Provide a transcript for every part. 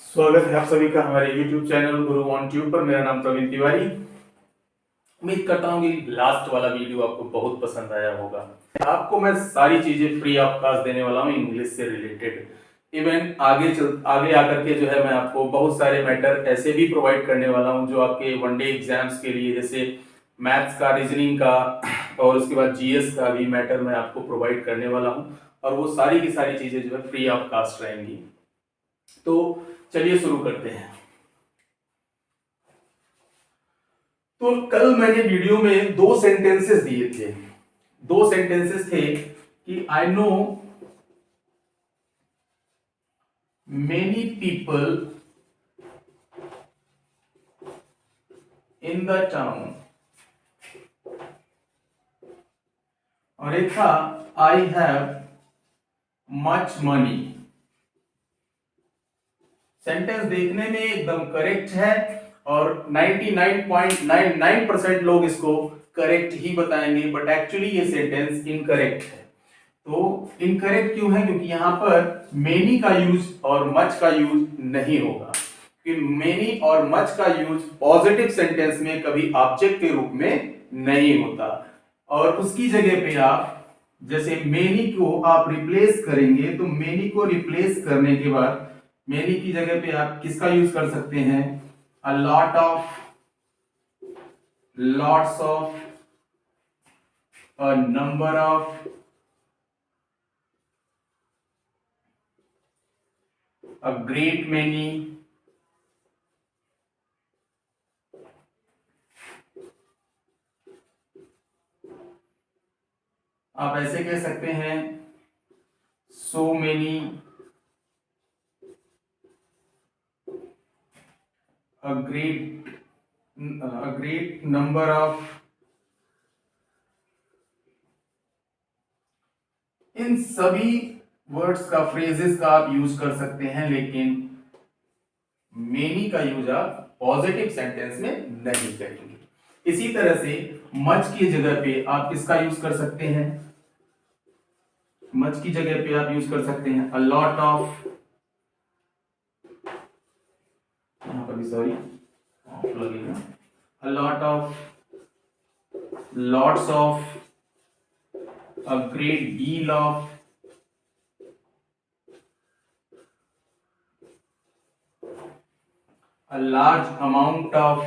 स्वागत है आप सभी का हमारे YouTube channel Guru on tube पर। मेरा नाम प्रवीण तिवारी। उम्मीद करता हूँ कि लास्ट वाला वीडियो आपको बहुत पसंद आया होगा। आपको मैं सारी चीजें फ्री ऑफ कॉस्ट देने वाला हूँ इंग्लिश से रिलेटेड। इवन आगे आकर के जो है मैं आपको बहुत सारे मैटर ऐसे भी प्रोवाइड करने वाला हूँ जो आपके वनडे एग्जाम्स के लिए, जैसे मैथ्स का, रीजनिंग का और उसके बाद जीएस का भी मैटर मैं आपको प्रोवाइड करने वाला हूँ। और वो सारी की सारी चीजें जो है फ्री ऑफ कॉस्ट रहेंगी। तो चलिए शुरू करते हैं। तो कल मैंने वीडियो में दो सेंटेंसेस दिए थे। दो सेंटेंसेस थे कि I know many people in the town, और एक था I have much money. Sentence देखने में एकदम करेक्ट है और 99.99% लोग इसको करेक्ट ही बताएंगे, बट एक्चुअली ये सेंटेंस इनकरेक्ट है। तो इनकरेक्ट क्यों है? क्योंकि यहां पर मेनी का यूज और मच का यूज नहीं होगा। क्योंकि मेनी और मच का यूज पॉजिटिव सेंटेंस में कभी ऑब्जेक्ट के रूप में नहीं होता, और उसकी जगह पे आप जैसे मेनी को आप रिप्लेस करेंगे तो मेनी को रिप्लेस करने के बाद मेनी की जगह पे आप किसका यूज कर सकते हैं? A lot of, lots of, a number of, a great many, आप ऐसे कह सकते हैं so many, a great number of। इन सभी वर्ड्स का, फ्रेजेस का आप यूज कर सकते हैं, लेकिन मेनी का यूज आप पॉजिटिव सेंटेंस में नहीं करेंगे। इसी तरह से मच की जगह पे आप किसका यूज कर सकते हैं? मच की जगह पे आप यूज कर सकते हैं अ लॉट ऑफ, यहां पर भी सॉरी ऑफ लगेगा, a lot of, lots of, a great deal of, a large amount of,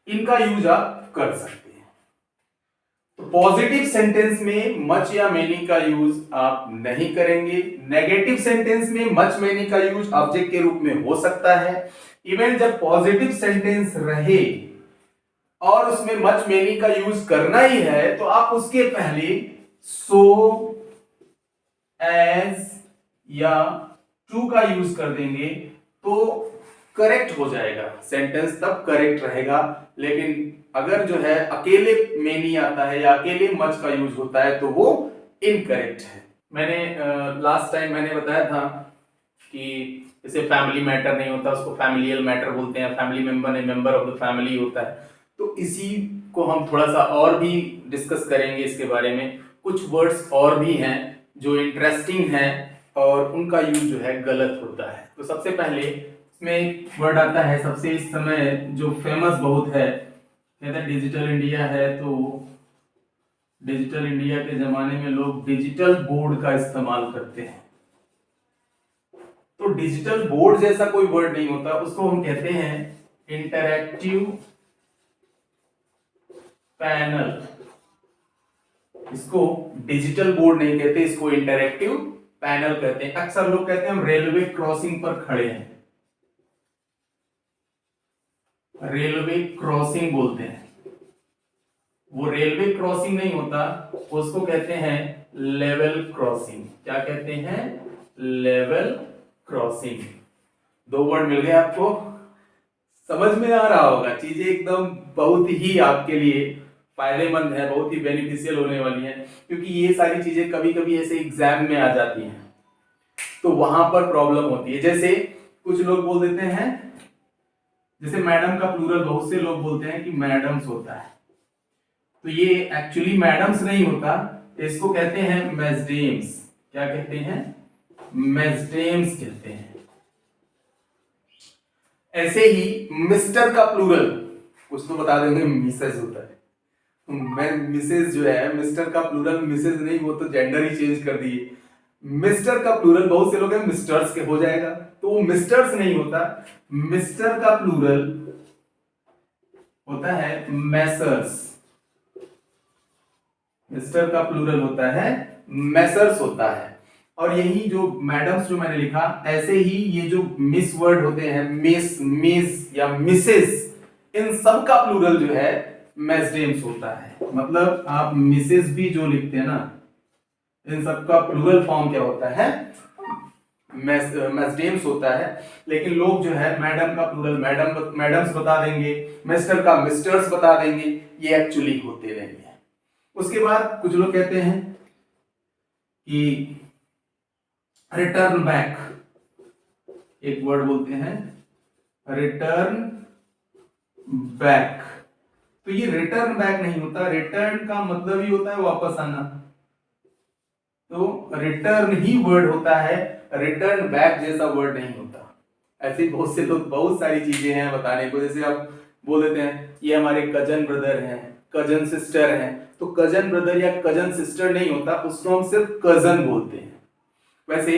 इनका यूज आप कर सकते हैं। तो पॉजिटिव सेंटेंस में मच या मेनी का यूज आप नहीं करेंगे। नेगेटिव सेंटेंस में मच मेनी का यूज ऑब्जेक्ट के रूप में हो सकता है। इवन जब पॉजिटिव सेंटेंस रहे और उसमें मच मेनी का यूज करना ही है तो आप उसके पहले सो, एज या टू का यूज कर देंगे तो करेक्ट हो जाएगा सेंटेंस, तब करेक्ट रहेगा। लेकिन अगर जो है अकेले मेनी आता है या अकेले मच का यूज होता है तो वो इनकरेक्ट है। मैंने लास्ट टाइम मैंने बताया था कि जैसे फैमिली मैटर नहीं होता, उसको फैमिलियल मैटर बोलते हैं। फैमिली मेंबर नहीं, मेंबर ऑफ द फैमिली होता है। तो इसी को हम थोड़ा सा और भी डिस्कस करेंगे इसके बारे में। कुछ वर्ड्स और भी हैं जो इंटरेस्टिंग हैं और उनका यूज जो है गलत होता है। तो सबसे पहले इसमें एक वर्ड आता है, सबसे इस समय जो फेमस बहुत है, कहते हैं डिजिटल इंडिया है। तो डिजिटल इंडिया के जमाने में लोग डिजिटल बोर्ड का इस्तेमाल करते हैं। तो डिजिटल बोर्ड जैसा कोई वर्ड नहीं होता, उसको हम कहते हैं इंटरैक्टिव पैनल। इसको डिजिटल बोर्ड नहीं कहते, इसको इंटरैक्टिव पैनल कहते हैं। अक्सर लोग कहते हैं हम रेलवे क्रॉसिंग पर खड़े हैं, रेलवे क्रॉसिंग बोलते हैं। वो रेलवे क्रॉसिंग नहीं होता, उसको कहते हैं लेवल क्रॉसिंग। क्या कहते हैं? Level crossing. दो वर्ड मिल गए आपको, समझ में आ रहा होगा। चीजें एकदम बहुत ही आपके लिए फायदेमंद है, बहुत ही बेनिफिशियल होने वाली है, क्योंकि ये सारी चीजें कभी कभी ऐसे एग्जाम में आ जाती हैं तो वहां पर प्रॉब्लम होती है। जैसे कुछ लोग बोल देते हैं, जैसे मैडम का प्लूरल बहुत से लोग बोलते हैं कि मैडम्स होता है, तो ये एक्चुअली मैडम्स नहीं होता, इसको कहते हैं मेस्डेम्स। क्या कहते हैं? मेस्डेम्स कहते हैं। ऐसे ही मिस्टर का प्लूरल कुछ तो बता देंगे, मिसेज होता है। मैं मिसेज जो है, मिस्टर का प्लूरल मिसेज नहीं, वो तो जेंडर ही चेंज कर दिए। मिस्टर का प्लूरल बहुत से लोग हैं मिस्टर्स के हो जाएगा, तो वो मिस्टर्स नहीं होता। मिस्टर का प्लूरल होता है मैसर्स। मिस्टर का प्लूरल होता है मैसर्स होता है। और यही जो मैडम्स जो मैंने लिखा, ऐसे ही ये जो मिस वर्ड होते हैं, मिस, मिस या मिसेस, इन सब का प्लूरल जो है मेस्डेम्स होता है। मतलब आप मिसेस भी जो लिखते हैं ना, इन सब का प्लूरल फॉर्म क्या होता है? मेस्डेम्स होता है। लेकिन लोग जो है मैडम का प्लूरल मैडम्स बता देंगे, मिस्टर का मिस्टर्स बता देंगे, ये एक्चुअली होते नहीं है। उसके बाद कुछ लोग कहते हैं कि रिटर्न बैक, एक वर्ड बोलते हैं रिटर्न बैक। तो ये रिटर्न बैक नहीं होता, रिटर्न का मतलब ही होता है वापस आना, तो रिटर्न ही वर्ड होता है, रिटर्न बैक जैसा वर्ड नहीं होता। ऐसे बहुत से लोग, बहुत सारी चीजें हैं बताने को, जैसे आप बोल देते हैं ये हमारे कजन ब्रदर हैं, कजन सिस्टर हैं, तो कजन ब्रदर या कजन सिस्टर नहीं होता, उसको हम सिर्फ कजन बोलते हैं। वैसे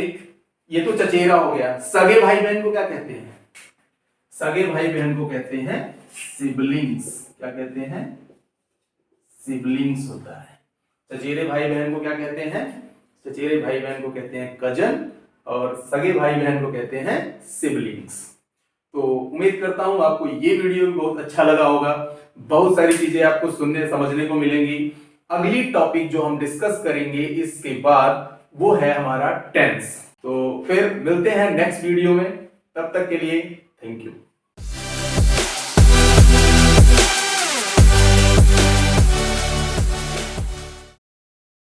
ये तो चचेरा हो गया। सगे भाई बहन को क्या कहते हैं? सगे भाई बहन को कहते हैं सिबलिंग्स। क्या कहते हैं? सिबलिंग्स होता है। चचेरे भाई बहन को क्या कहते हैं? चचेरे भाई बहन को कहते हैं कजन, और सगे भाई बहन को कहते हैं सिबलिंग्स। तो उम्मीद करता हूं आपको ये वीडियो भी बहुत अच्छा लगा होगा। बहुत सारी चीजें आपको सुनने समझने को मिलेंगी। अगली टॉपिक जो हम डिस्कस करेंगे इसके बाद, वो है हमारा टेंस। तो फिर मिलते हैं नेक्स्ट वीडियो में, तब तक के लिए थैंक यू।